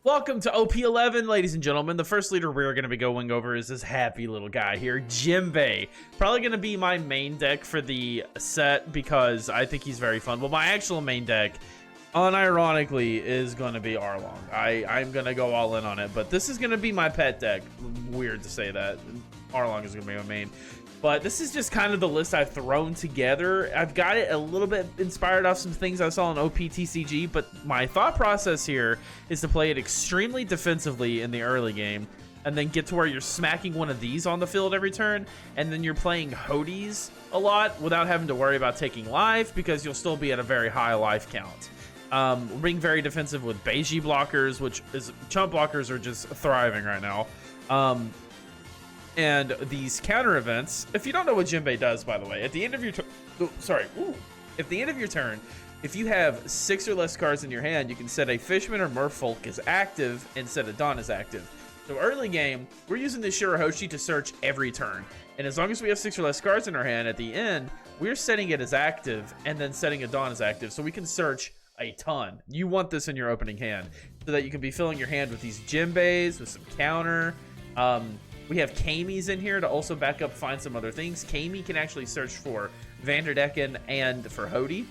Welcome to OP11, ladies and gentlemen. The first leader we're going to be going over is this happy little guy here, Jinbe. Probably going to be my main deck for the set because I think he's very fun. But my actual main deck, unironically, is going to be Arlong. I'm going to go all in on it, but this is going to be my pet deck. Weird to say that. Arlong is going to be my main. But this is just kind of the list I've thrown together. I've got it a little bit inspired off some things I saw in OPTCG, but my thought process here is to play it extremely defensively in the early game, and then get to where you're smacking one of these on the field every turn, and then you're playing Hodies a lot without having to worry about taking life, because you'll still be at a very high life count. Being very defensive with Beiji blockers, which is chump blockers are just thriving right now. And these counter events, if you don't know what Jinbe does, by the way, at the end of your at the end of your turn, if you have 6 or less cards in your hand, you can set a Fishman or Merfolk as active and set a Dawn as active. So early game, we're using the Shirahoshi to search every turn. And as long as we have 6 or less cards in our hand, at the end, we're setting it as active and then setting a Dawn as active. So we can search a ton. You want this in your opening hand so that you can be filling your hand with these Jinbes, with some counter. We have Kami's in here to also back up, find some other things. Kami can actually search for Vanderdecken and for Hody.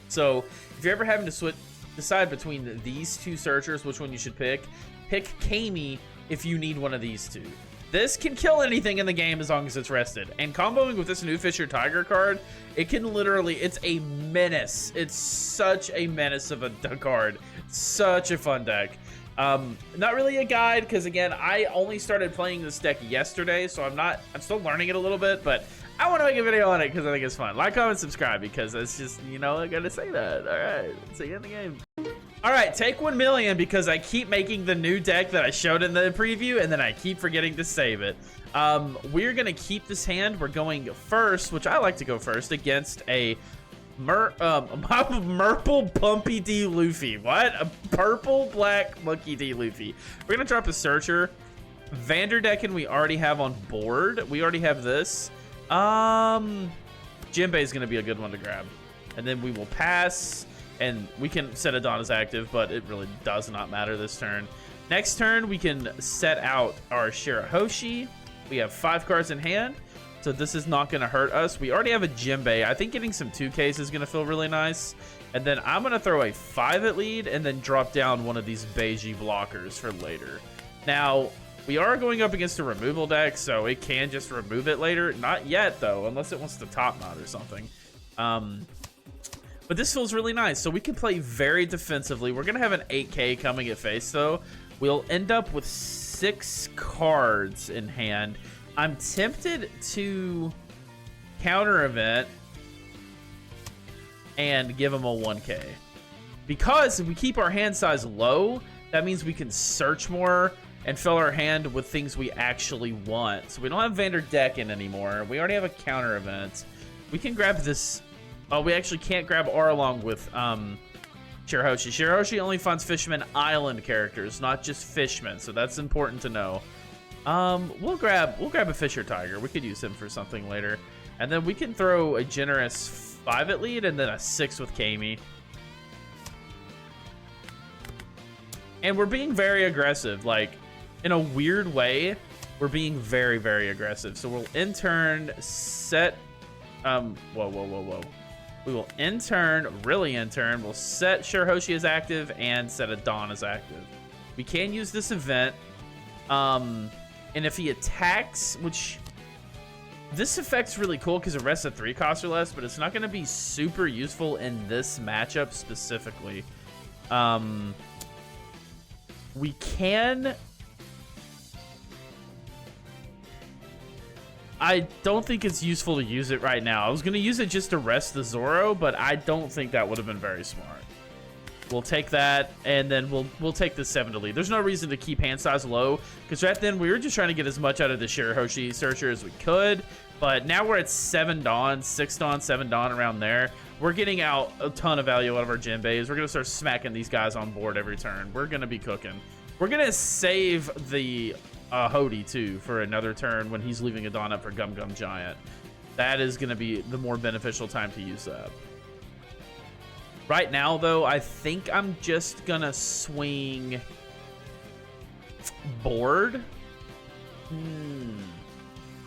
So if you're ever having to decide between these two searchers, which one you should pick Kami if you need one of these two. This can kill anything in the game as long as it's rested. And comboing with this new Fisher Tiger card, it can literally, it's a menace. It's such a menace of a card. Such a fun deck. Not really a guide, because again, I only started playing this deck yesterday, so I'm still learning it a little bit, but I want to make a video on it because I think it's fun. Like, comment, subscribe, because it's just, you know, I gotta say that. All right, see you in the game. All right, take 1 million, because I keep making the new deck that I showed in the preview, and then I keep forgetting to save it. We're gonna keep this hand. We're going first, which I like to go first, against a Purple Pumpy D Luffy. What? A purple black Monkey D Luffy. We're gonna drop a searcher. Vanderdecken we already have on board. We already have this. Jinbe is gonna be a good one to grab. And then we will pass, and we can set a Dawn as active, but it really does not matter this turn. Next turn, we can set out our Shirahoshi. We have 5 cards in hand, so this is not going to hurt us. We already have a Jinbe. I think getting some 2Ks is going to feel really nice. And then I'm going to throw a 5 at lead and then drop down one of these Beiji blockers for later. Now, we are going up against a removal deck, so it can just remove it later. Not yet, though, unless it wants to top knot or something. But this feels really nice. So we can play very defensively. We're going to have an 8K coming at face, though. We'll end up with 6 cards in hand. I'm tempted to counter event and give him a 1K. Because if we keep our hand size low, that means we can search more and fill our hand with things we actually want. So we don't have Vanderdecken anymore. We already have a counter event. We can grab this. Oh, we actually can't grab Arlong with Shirahoshi. Shirahoshi only finds Fisherman Island characters, not just Fishmen. So that's important to know. We'll grab a Fisher Tiger. We could use him for something later. And then we can throw a generous 5 at lead and then a 6 with Kami. And we're being very aggressive. Like, in a weird way, we're being very, very aggressive. So we'll in turn set... whoa. We will in turn, really in turn, we'll set Shirahoshi as active and set a Dawn as active. We can use this event. And if he attacks, which this effect's really cool because it rests at 3 costs or less, but it's not going to be super useful in this matchup specifically. We can... I don't think it's useful to use it right now. I was going to use it just to rest the Zoro, but I don't think that would have been very smart. We'll take that, and then we'll take the 7 to lead. There's no reason to keep hand size low, because right then we were just trying to get as much out of the Shirahoshi searcher as we could. But now we're at 7 Dawn, 6 Dawn, 7 Dawn, around there. We're getting out a ton of value out of our Jinbes. We're going to start smacking these guys on board every turn. We're going to be cooking. We're going to save the Hody, too, for another turn when he's leaving a Dawn up for Gum Gum Giant. That is going to be the more beneficial time to use that. Right now, though, I think I'm just gonna swing bored.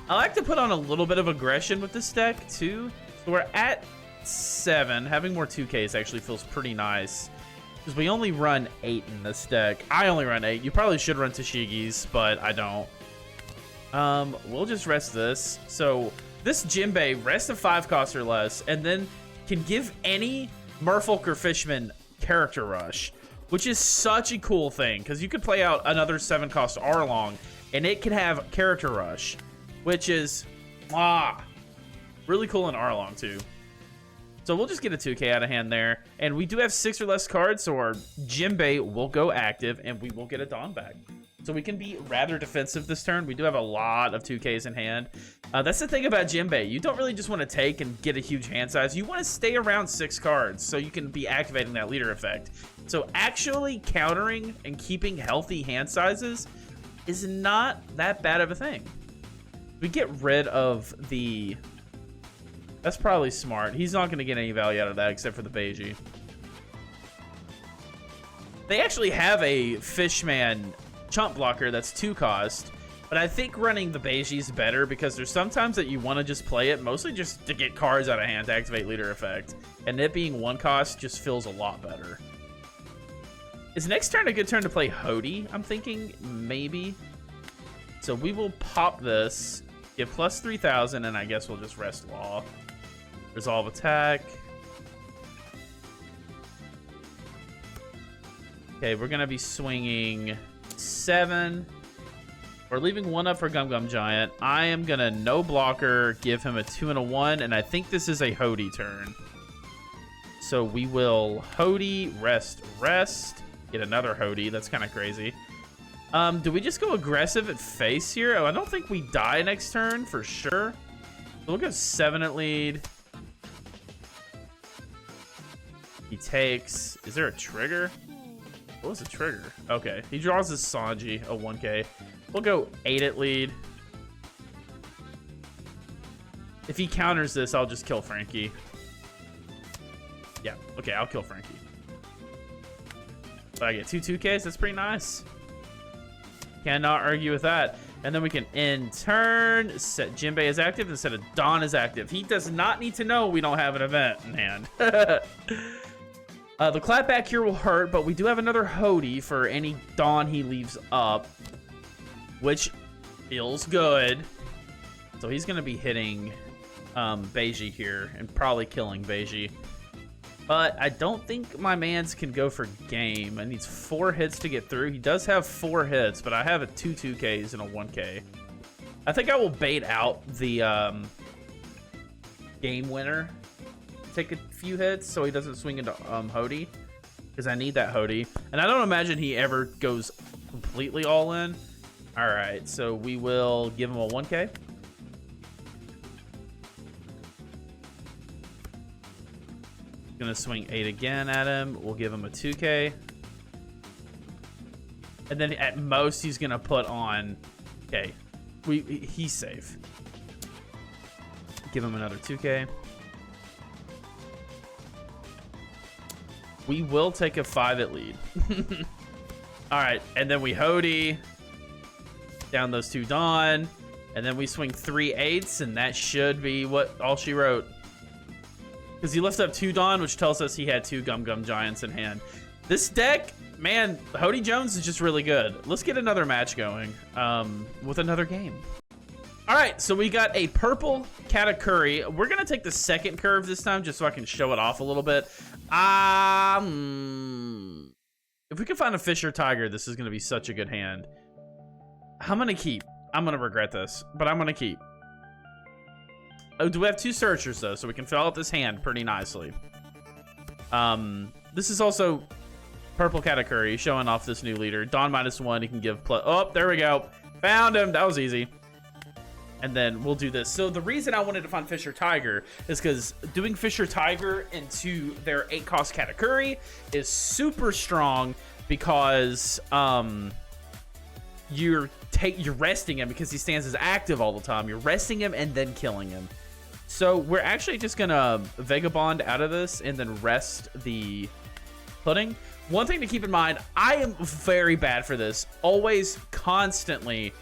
I like to put on a little bit of aggression with this deck too. So we're at 7. Having more 2Ks actually feels pretty nice because we only run 8 in this deck. I only run 8. You probably should run Tashigi's, but I don't. We'll just rest this. So this Jinbe rests a 5 cost or less, and then can give any Merfolk or Fishman character rush, which is such a cool thing because you could play out another 7 cost Arlong, and it can have character rush, which is really cool in Arlong too. So we'll just get a 2K out of hand there, and we do have 6 or less cards, so our Jinbe will go active, and we will get a Dawn back. So we can be rather defensive this turn. We do have a lot of 2Ks in hand. That's the thing about Jinbe. You don't really just want to take and get a huge hand size. You want to stay around 6 cards so you can be activating that leader effect. So actually countering and keeping healthy hand sizes is not that bad of a thing. We get rid of the... That's probably smart. He's not going to get any value out of that except for the Beiji. They actually have a Fishman chump blocker that's 2 cost, but I think running the Beiji is better because there's sometimes that you want to just play it mostly just to get cards out of hand to activate leader effect, and it being 1 cost just feels a lot better. Is next turn a good turn to play Hody? I'm thinking maybe. So we will pop this, give plus 3,000, and I guess we'll just rest Law. Resolve attack. Okay, we're gonna be swinging 7. We're leaving 1 up for Gum Gum Giant. I am gonna no blocker, give him a 2 and a 1, and I think this is a Hody turn. So we will Hody, rest, get another Hody. That's kind of crazy. Do we just go aggressive at face here? Oh, I don't think we die next turn for sure. So we'll go 7 at lead. He takes. Is there a trigger? What was the trigger? Okay, he draws his Sanji, a 1K. We'll go 8 at lead. If he counters this, I'll just kill Frankie. Yeah, okay, I'll kill Frankie. But I get 2 2Ks, that's pretty nice. Cannot argue with that. And then we can end turn, set Jinbe as active instead of Dawn as active. He does not need to know we don't have an event in hand. The clapback here will hurt, but we do have another Hody for any Dawn he leaves up, which feels good. So he's going to be hitting Beiji here and probably killing Beiji. But I don't think my mans can go for game. I needs 4 hits to get through. He does have 4 hits, but I have a 2 2Ks and a 1K. I think I will bait out the game winner. Take a few hits so he doesn't swing into Hody, because I need that Hody. And I don't imagine he ever goes completely all in. All right, so we will give him a 1K. Gonna swing 8 again at him. We'll give him a 2K. And then at most he's gonna put on, okay, he's safe. Give him another 2K. We will take a 5 at lead. All right, and then we Hody down those 2 Dawn, and then we swing 3 8s, and that should be what all she wrote. Because he lifts up 2 Dawn, which tells us he had 2 Gum Gum Giants in hand. This deck, man, Hody Jones is just really good. Let's get another match going with another game. All right, so we got a purple Katakuri. We're going to take the second curve this time just so I can show it off a little bit. If we can find a Fisher Tiger, this is going to be such a good hand. I'm going to keep. I'm going to regret this, but I'm going to keep. Oh, do we have 2 searchers, though, so we can fill out this hand pretty nicely. This is also purple Katakuri showing off this new leader. Dawn -1, he can give plus. Oh, there we go. Found him. That was easy. And then we'll do this. So the reason I wanted to find Fisher Tiger is because doing Fisher Tiger into their 8 cost Katakuri is super strong because you're resting him because he stands as active all the time. You're resting him and then killing him. So we're actually just gonna Vagabond out of this and then rest the Pudding, One thing to keep in mind, I am very bad for this. Always, constantly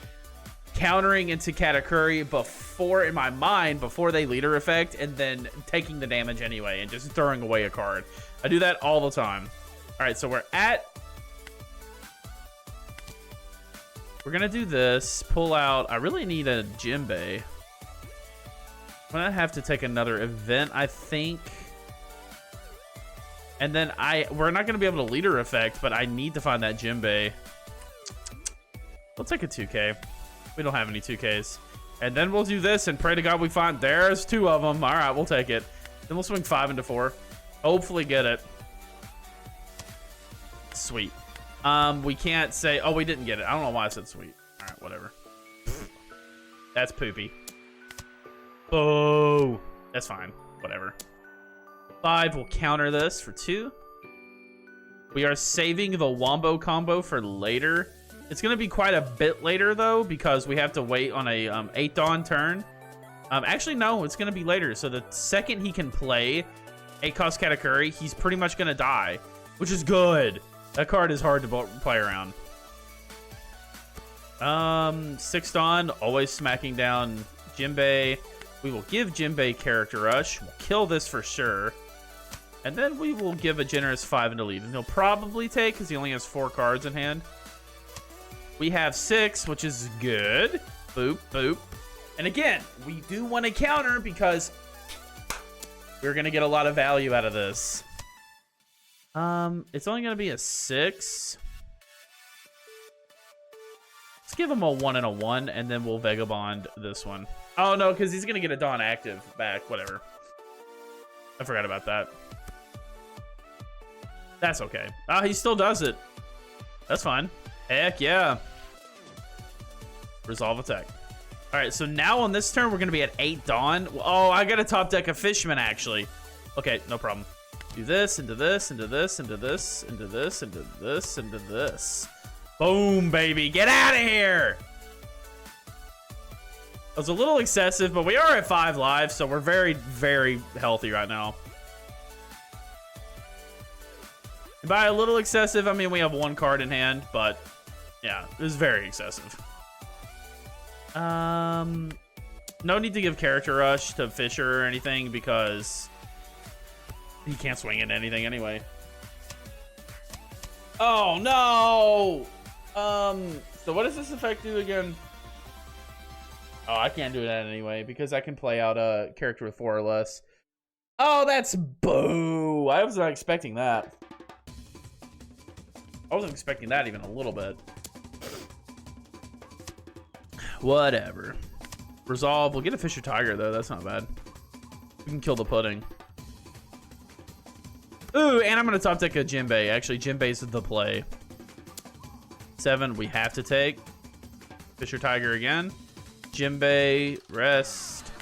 countering into Katakuri before, in my mind, before they leader effect, and then taking the damage anyway and just throwing away a card. I do that all the time. All right, so we're gonna do this, pull out. I really need a Jinbe. I'm gonna have to take another event, I think. And then we're not gonna be able to leader effect, but I need to find that Jinbe. We'll take a 2K. We don't have any 2Ks. And then we'll do this and pray to God we find, there's 2 of them. All right, we'll take it. Then we'll swing 5 into 4. Hopefully get it. Sweet. We can't say, oh, we didn't get it. I don't know why I said sweet. All right, whatever. That's poopy. Oh, that's fine. Whatever. 5 will counter this for 2. We are saving the Wombo combo for later. It's going to be quite a bit later, though, because we have to wait on a 8 Dawn turn. Actually, no, it's going to be later. So the second he can play 8 cost Katakuri, he's pretty much going to die, which is good. That card is hard to play around. 6 Dawn, always smacking down Jinbe. We will give Jinbe Character Rush. We'll kill this for sure. And then we will give a generous 5 into lead. And he'll probably take, because he only has 4 cards in hand. We have 6, which is good. Boop, boop. And again, we do want to counter because we're going to get a lot of value out of this. It's only going to be a 6. Let's give him a 1 and a 1, and then we'll Vagabond this one. Oh, no, because he's going to get a Dawn active back. Whatever. I forgot about that. That's okay. Ah, he still does it. That's fine. Heck yeah. Resolve attack. All right, so now on this turn, we're going to be at 8 Dawn. Oh, I got to top deck a Fishman, actually. Okay, no problem. Do this, into this, into this, into this, into this, into this, into this. Boom, baby. Get out of here. It was a little excessive, but we are at 5 lives, so we're very, very healthy right now. And by a little excessive, I mean we have 1 card in hand, but yeah, it was very excessive. No need to give Character Rush to Fisher or anything because he can't swing into anything anyway. Oh, no! So what does this effect do again? Oh, I can't do that anyway because I can play out a character with 4 or less. Oh, that's boo! I was not expecting that. I wasn't expecting that even a little bit. Whatever. Resolve. We'll get a Fisher Tiger, though. That's not bad. We can kill the pudding. Ooh, and I'm going to top deck a Jinbe. Actually, Jinbe's the play. 7, we have to take. Fisher Tiger again. Jinbe, rest.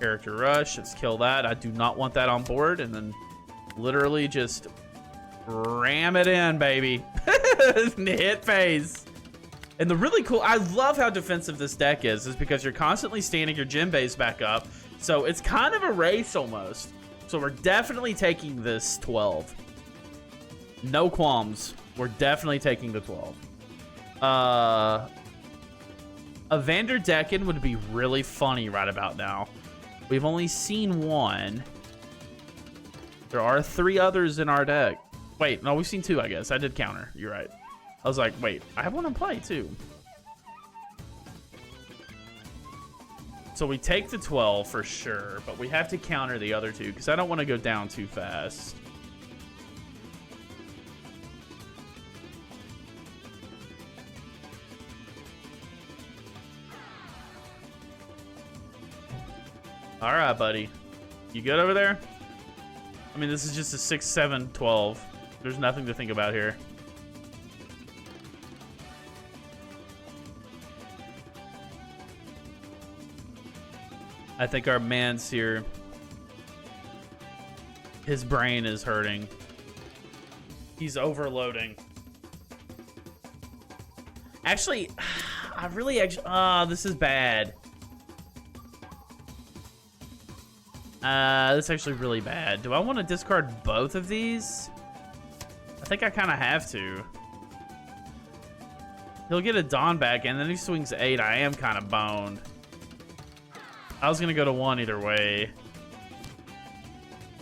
Character Rush. Let's kill that. I do not want that on board. And then literally just ram it in, baby. Hit phase. And the really cool, I love how defensive this deck is because you're constantly standing your Jinbe's back up. So it's kind of a race almost. So we're definitely taking this 12. No qualms. We're definitely taking the 12. A Vanderdecken would be really funny right about now. We've only seen 1. There are 3 others in our deck. Wait, no, we've seen 2, I guess. I did counter. You're right. I was like, wait, I have 1 in play too. So we take the 12 for sure, but we have to counter the other 2 because I don't want to go down too fast. All right, buddy. You good over there? I mean, this is just a 6, 7, 12. There's nothing to think about here. I think our man's here. His brain is hurting. He's overloading. Actually, this is bad. This is actually really bad. Do I want to discard both of these? I think I kind of have to. He'll get a Dawn back, and then he swings 8. I am kind of boned. I was going to go to 1 either way.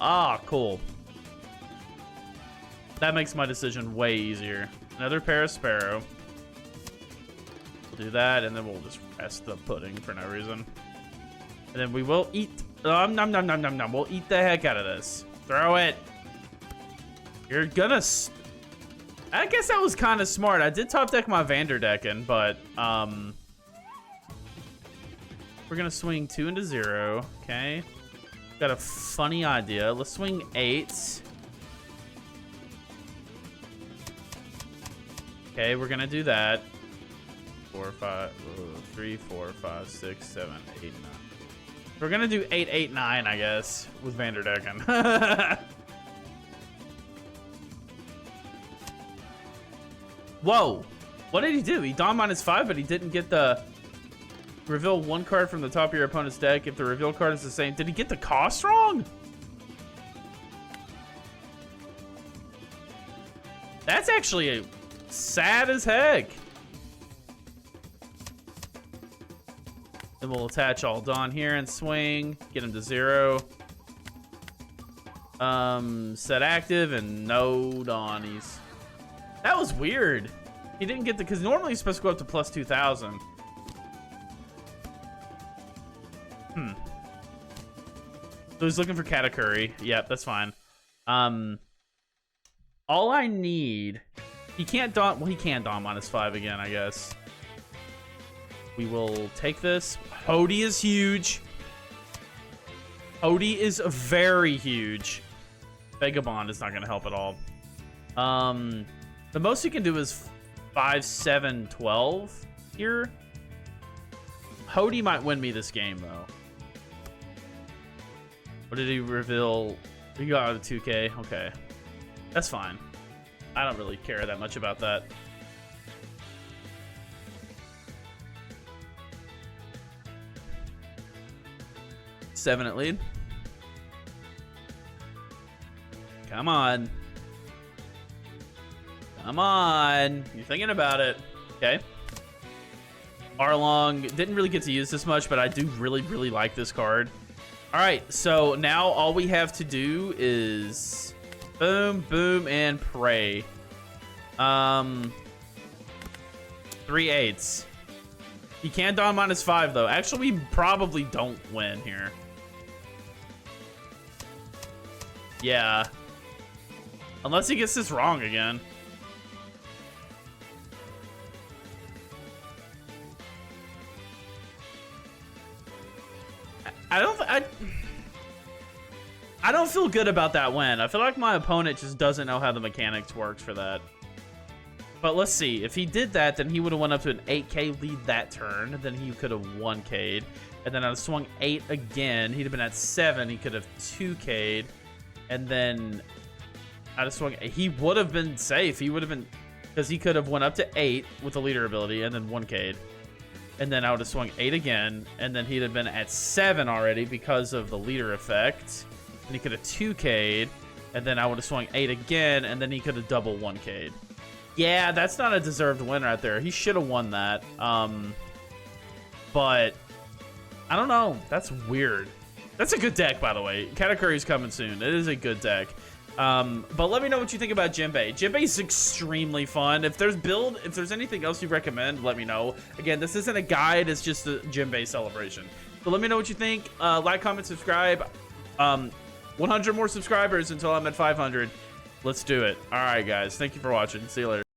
Ah, cool. That makes my decision way easier. Another Parasparrow. We'll do that, and then we'll just rest the pudding for no reason. And then we will eat. Nom nom nom nom nom. We'll eat the heck out of this. Throw it. You're gonna. I guess that was kind of smart. I did top deck my Vanderdecken, but we're gonna swing 2 into 0. Okay. Got a funny idea. Let's swing 8. Okay, we're gonna do that. 4, 5, 3, 4, 5, 6, 7, 8, 9. We're gonna do 8, 8, 9, I guess, with Vanderdecken. Whoa! What did he do? He Dawn -5, but he didn't get the reveal 1 card from the top of your opponent's deck. If the reveal card is the same, did he get the cost wrong? That's actually sad as heck. Then we'll attach all Dawn here and swing. Get him to 0. Set active and no Dawnies. That was weird. He didn't get the, because normally he's supposed to go up to plus 2,000. So he's looking for Katakuri. Yep, that's fine. All I need, he can't Dawn, well, he can Dawn -5 again, I guess. We will take this. Hody is huge. Hody is very huge. Vagabond is not going to help at all. The most he can do is 5, 7, 12 here. Hody might win me this game, though. What did he reveal? He got out of 2K. Okay. That's fine. I don't really care that much about that. Seven at lead. Come on. Come on. You're thinking about it. Okay. Arlong. Didn't really get to use this much, but I do really, really like this card. All right. So now all we have to do is boom, boom, and pray. 3 8s. He can Dawn -5, though. Actually, we probably don't win here. Yeah. Unless he gets this wrong again. I don't feel good about that win. I feel like my opponent just doesn't know how the mechanics works for that. But let's see. If he did that, then he would have went up to an 8K lead that turn. Then he could have 1K'd. And then I'd have swung 8 again. He'd have been at 7. He could have 2K'd. And then I'd have swung. He would have been safe. He would have been, because he could have went up to 8 with the leader ability and then 1K'd. And then I would have swung 8 again. And then he'd have been at 7 already because of the leader effect. And he could have 2K'd. And then I would have swung 8 again. And then he could have double 1K'd. Yeah, that's not a deserved win right there. He should have won that. But I don't know. That's weird. That's a good deck, by the way. Katakuri's coming soon. It is a good deck. But let me know what you think about Jinbe. Jinbe is extremely fun. If there's anything else you recommend, let me know. Again, this isn't a guide. It's just a Jinbe celebration. So let me know what you think. Like, comment, subscribe. 100 more subscribers until I'm at 500. Let's do it. All right, guys. Thank you for watching. See you later.